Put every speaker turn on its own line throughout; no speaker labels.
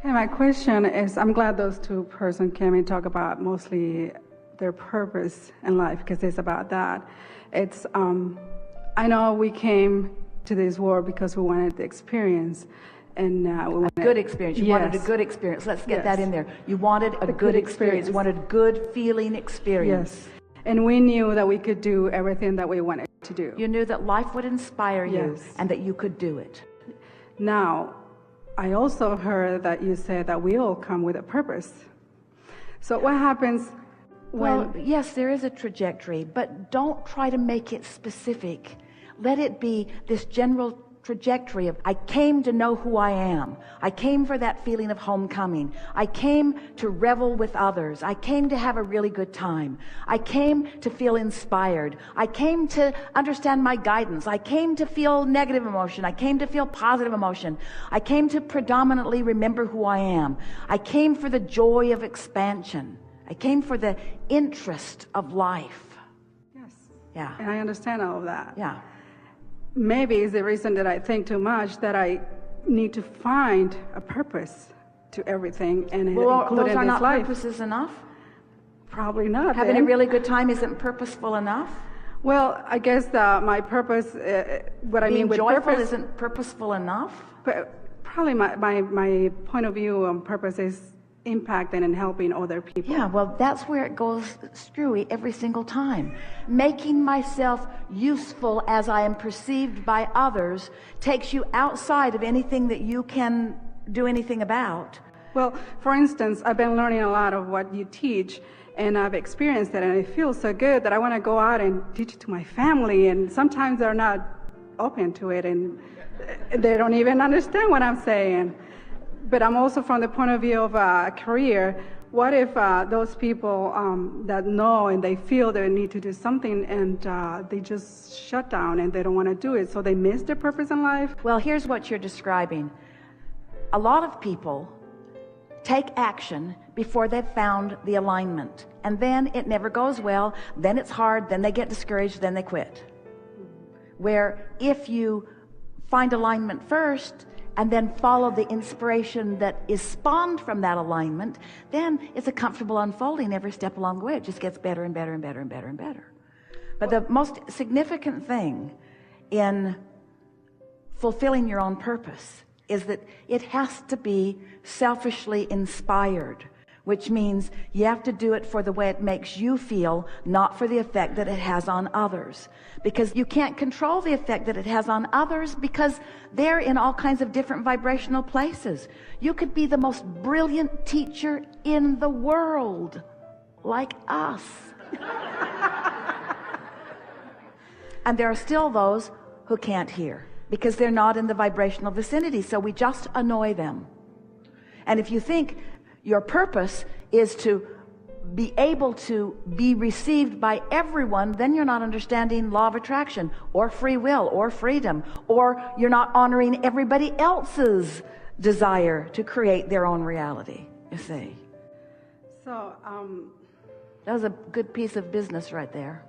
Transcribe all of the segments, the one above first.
Hey, my question is, I'm glad those two persons came and talk about mostly their purpose in life, because it's about that. It's, I know we came to this world because we wanted the experience. And we wanted
a good experience. You wanted a good experience. Let's get that in there. You wanted a good experience. You wanted a good feeling experience.
Yes. And we knew that we could do everything that we wanted to do.
You knew that life would inspire you and that you could do it.
Now, I also heard that you said that we all come with a purpose. So what happens when...
Well, yes, there is a trajectory, but don't try to make it specific. Let it be this general trajectory of, I came to know who I am. I came for that feeling of homecoming. I came to revel with others. I came to have a really good time. I came to feel inspired. I came to understand my guidance. I came to feel negative emotion. I came to feel positive emotion. I came to predominantly remember who I am. I came for the joy of expansion. I came for the interest of life.
Yes.
Yeah.
And I understand all of that.
Yeah.
Maybe it's the reason that I think too much, that I need to find a purpose to everything, and including
those are
this
not
life.
Purposes enough?
Probably not.
Having a really good time isn't purposeful enough?
Well, I guess my purpose, what I mean with
joyful
purpose...
isn't purposeful enough?
But probably my point of view on purpose is impacting and helping other people.
Yeah, well, that's where it goes screwy every single time. Making myself useful as I am perceived by others takes you outside of anything that you can do anything about.
Well, for instance, I've been learning a lot of what you teach, and I've experienced it, and I feel so good that I want to go out and teach it to my family, and sometimes they're not open to it, and they don't even understand what I'm saying. But I'm also from the point of view of a career. What if those people that know and they feel they need to do something, and they just shut down and they don't want to do it, so they miss their purpose in life?
Well, here's what you're describing. A lot of people take action before they've found the alignment, and then it never goes well, then it's hard, then they get discouraged, then they quit. Where if you find alignment first, and then follow the inspiration that is spawned from that alignment, then it's a comfortable unfolding every step along the way. It just gets better and better and better and better and better. But the most significant thing in fulfilling your own purpose is that it has to be selfishly inspired, which means you have to do it for the way it makes you feel, not for the effect that it has on others. Because you can't control the effect that it has on others, because they're in all kinds of different vibrational places. You could be the most brilliant teacher in the world, like us. And there are still those who can't hear, because they're not in the vibrational vicinity, so we just annoy them. And if you think your purpose is to be able to be received by everyone, then you're not understanding law of attraction or free will or freedom, or you're not honoring everybody else's desire to create their own reality, you see.
So,
that was a good piece of business right there.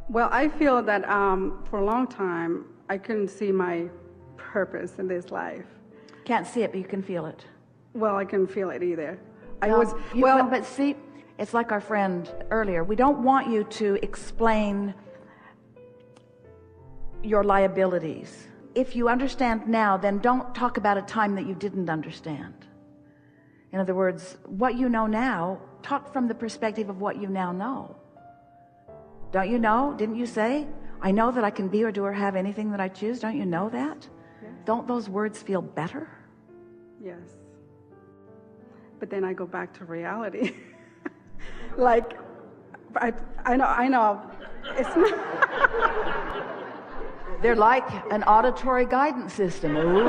Well, I feel that for a long time, I couldn't see my purpose in this life.
Can't see it, but you can feel it.
Well, I couldn't feel it either.
But see, it's like our friend earlier. We don't want you to explain your liabilities. If you understand now, then don't talk about a time that you didn't understand. In other words, what you know now, talk from the perspective of what you now know. Don't you know? Didn't you say, I know that I can be or do or have anything that I choose? Don't you know that?
Yes.
Don't those words feel better?
Yes. But then I go back to reality. Like, I know. It's not.
They're like an auditory guidance system. Ooh.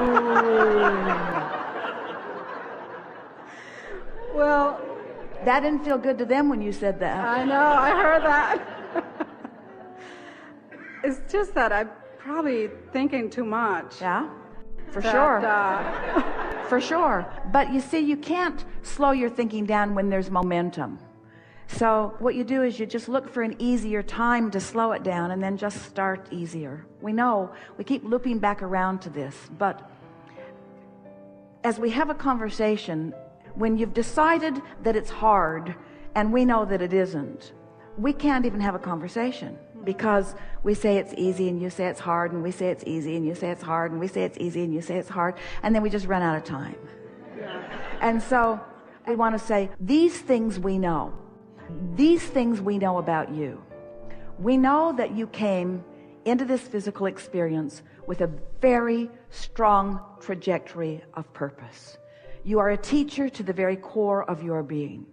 Well,
that didn't feel good to them when you said that.
I know, I heard that. It's just that I'm probably thinking too much.
Yeah, for sure. For sure. But you see, you can't slow your thinking down when there's momentum. So what you do is you just look for an easier time to slow it down, and then just start easier. We know, we keep looping back around to this, but as we have a conversation, when you've decided that it's hard and we know that it isn't, we can't even have a conversation, because we say it's easy and you say it's hard, and we say it's easy and you say it's hard, and we say it's easy and you say it's hard, and then we just run out of time. And so we want to say, these things we know. These things we know about you. We know that you came into this physical experience with a very strong trajectory of purpose. You are a teacher to the very core of your being.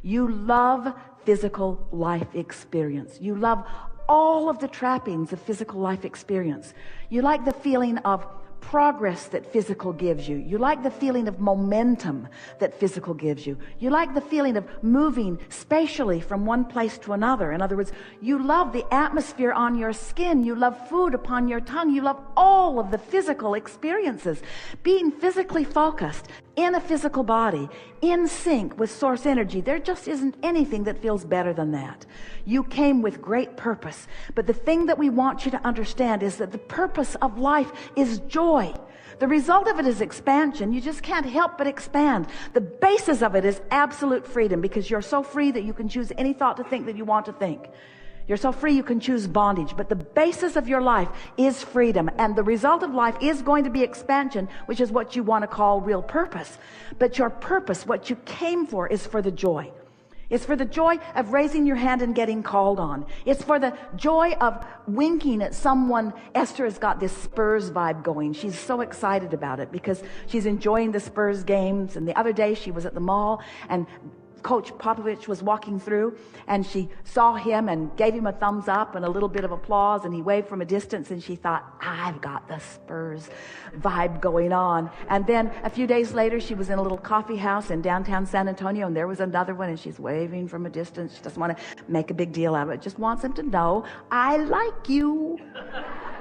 You love physical life experience. You love all of the trappings of physical life experience. You like the feeling of progress that physical gives you. You like the feeling of momentum that physical gives you. You like the feeling of moving spatially from one place to another. In other words, you love the atmosphere on your skin. You love food upon your tongue. You love all of the physical experiences. Being physically focused in a physical body, in sync with source energy, there just isn't anything that feels better than that. You came with great purpose. But the thing that we want you to understand is that the purpose of life is joy. The result of it is expansion. You just can't help but expand. The basis of it is absolute freedom, because you're so free that you can choose any thought to think that you want to think. You're so free you can choose bondage. But the basis of your life is freedom. And the result of life is going to be expansion, which is what you want to call real purpose. But your purpose, what you came for, is for the joy. It's for the joy of raising your hand and getting called on. It's for the joy of winking at someone. Esther has got this Spurs vibe going. She's so excited about it because she's enjoying the Spurs games. And the other day she was at the mall, and Coach Popovich was walking through, and she saw him and gave him a thumbs up and a little bit of applause, and he waved from a distance, and she thought, I've got the Spurs vibe going on. And then a few days later, she was in a little coffee house in downtown San Antonio, and there was another one, and she's waving from a distance. She doesn't want to make a big deal out of it. Just wants him to know, I like you.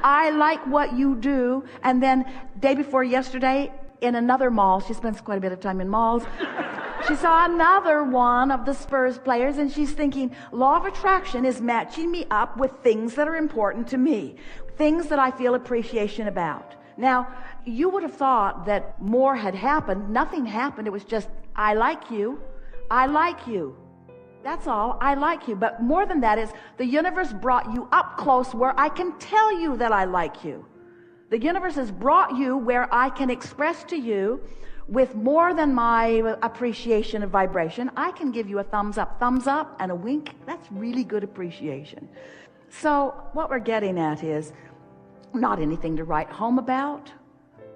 I like what you do. And then day before yesterday, in another mall, she spends quite a bit of time in malls, she saw another one of the Spurs players, and she's thinking, law of attraction is matching me up with things that are important to me, things that I feel appreciation about. Now, you would have thought that more had happened. Nothing happened. It was just, I like you. I like you. That's all. I like you. But more than that is, the universe brought you up close where I can tell you that I like you. The universe has brought you where I can express to you, with more than my appreciation of vibration, I can give you a thumbs up and a wink. That's really good appreciation. So what we're getting at is not anything to write home about.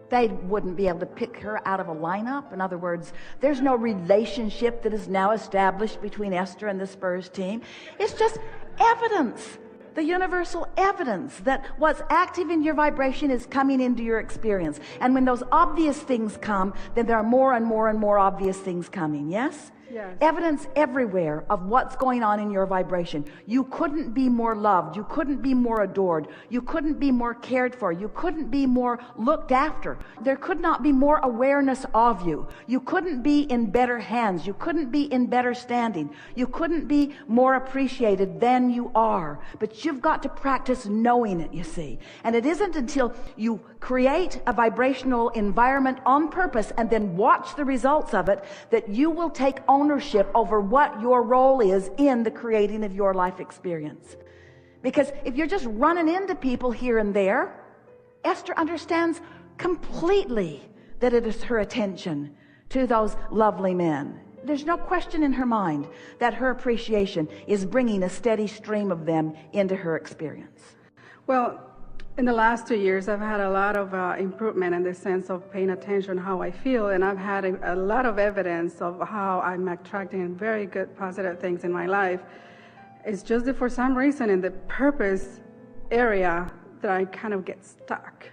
They wouldn't be able to pick her out of a lineup. In other words, there's no relationship that is now established between Esther and the Spurs team. It's just evidence. The universal evidence that what's active in your vibration is coming into your experience. And when those obvious things come, then there are more and more and more obvious things coming, yes?
Yes.
Evidence everywhere of what's going on in your vibration. You couldn't be more loved. You couldn't be more adored. You couldn't be more cared for. You couldn't be more looked after. There could not be more awareness of you. You couldn't be in better hands. You couldn't be in better standing. You couldn't be more appreciated than you are. But you've got to practice knowing it, you see. And it isn't until you create a vibrational environment on purpose and then watch the results of it that you will take ownership over what your role is in the creating of your life experience. Because if you're just running into people here and there, Esther understands completely that it is her attention to those lovely men. There's no question in her mind that her appreciation is bringing a steady stream of them into her experience.
Well, in the last 2 years, I've had a lot of improvement in the sense of paying attention how I feel, and I've had a lot of evidence of how I'm attracting very good, positive things in my life. It's just that for some reason in the purpose area that I kind of get stuck.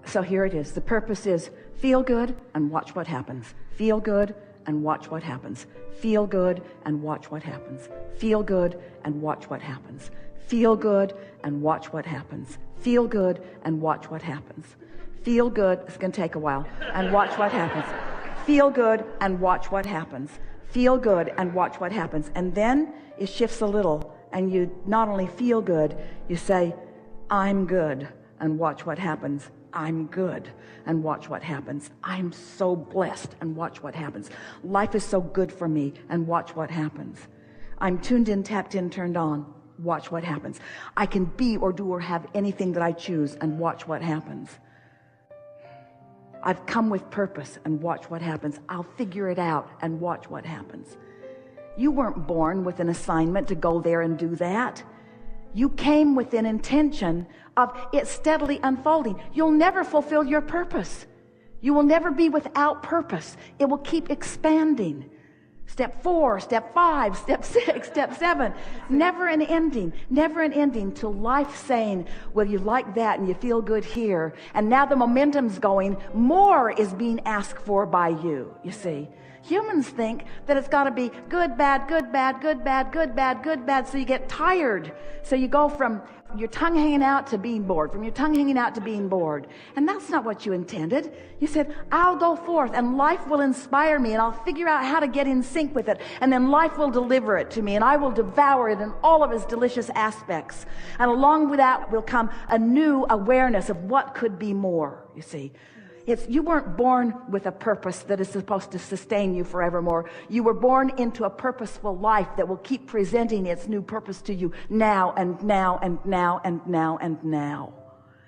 So here it is. The purpose is feel good and watch what happens. Feel good and watch what happens. Feel good and watch what happens. Feel good and watch what happens. Feel good and watch what happens. Feel good and watch what happens. Feel good, it's going to take a while, and watch what happens. Feel good and watch what happens. Feel good and watch what happens. And then it shifts a little, and you not only feel good, you say, I'm good, and watch what happens. I'm good, and watch what happens. I'm so blessed, and watch what happens. Life is so good for me, and watch what happens. I'm tuned in, tapped in, turned on. Watch what happens. I can be or do or have anything that I choose, and watch what happens. I've come with purpose, and watch what happens. I'll figure it out, and watch what happens. You weren't born with an assignment to go there and do that. You came with an intention of it steadily unfolding. You'll never fulfill your purpose. You will never be without purpose. It will keep expanding. Step 4, step 5, step 6, step 7. Never an ending till life saying, well, you like that and you feel good here. And now the momentum's going. More is being asked for by you, you see. Humans think that it's got to be good, bad, good, bad, good, bad, good, bad, good, bad. So you get tired. So you go from your tongue hanging out to being bored, from your tongue hanging out to being bored. And that's not what you intended. You said, I'll go forth and life will inspire me and I'll figure out how to get in sync with it. And then life will deliver it to me and I will devour it in all of its delicious aspects. And along with that will come a new awareness of what could be more, you see. You weren't born with a purpose that is supposed to sustain you forevermore. You were born into a purposeful life that will keep presenting its new purpose to you now and now and now and now and now.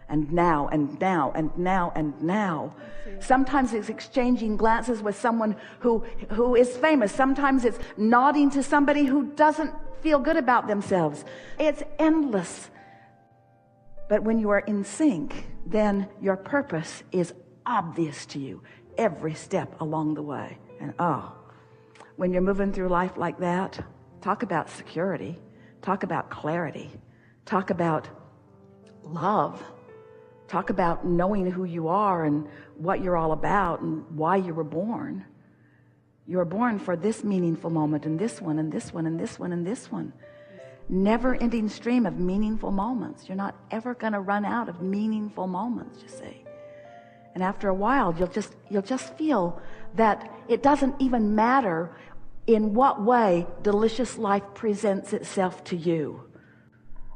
And now and now and now and now. Sometimes it's exchanging glances with someone who is famous. Sometimes it's nodding to somebody who doesn't feel good about themselves. It's endless. But when you are in sync, then your purpose is obvious to you every step along the way. And when you're moving through life like that, talk about security, talk about clarity, talk about love, talk about knowing who you are and what you're all about and why you were born. You were born for this meaningful moment and this one and this one and this one and this one. Never-ending stream of meaningful moments. You're not ever going to run out of meaningful moments, you see. And after a while, you'll just feel that it doesn't even matter in what way delicious life presents itself to you.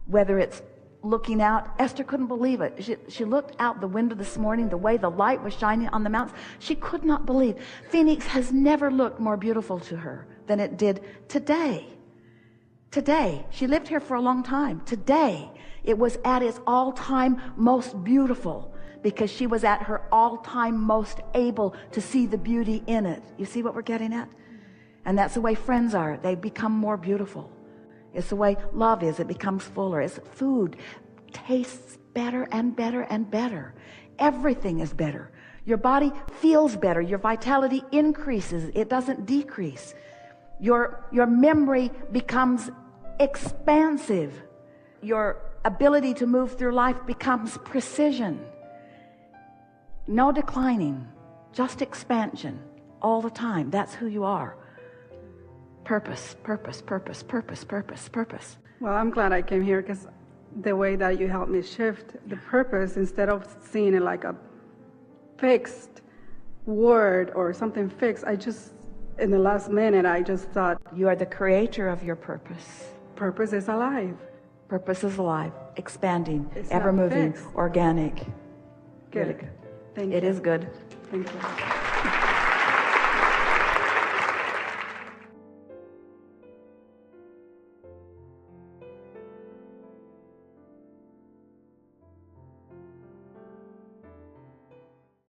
Whether it's looking out, Esther couldn't believe it. She looked out the window this morning, the way the light was shining on the mountains. She could not believe. Phoenix has never looked more beautiful to her than it did today. Today, she lived here for a long time. Today, it was at its all-time most beautiful, because she was at her all-time most able to see the beauty in it. You see what we're getting at? And that's the way friends are. They become more beautiful. It's the way love is. It becomes fuller. It's food tastes better and better and better. Everything is better. Your body feels better. Your vitality increases. It doesn't decrease. Your memory becomes expansive. Your ability to move through life becomes precision. No declining, just expansion all the time. That's who you are. Purpose, purpose, purpose, purpose, purpose, purpose.
Well, I'm glad I came here because the way that you helped me shift the purpose, instead of seeing it like a fixed word or something fixed, in the last minute, I just thought,
you are the creator of your purpose.
Purpose is alive.
Purpose is alive, expanding,
It's
ever
not
moving,
fixed.
organic.
Good.
Really good.
Thank you.
It is good.
Thank you.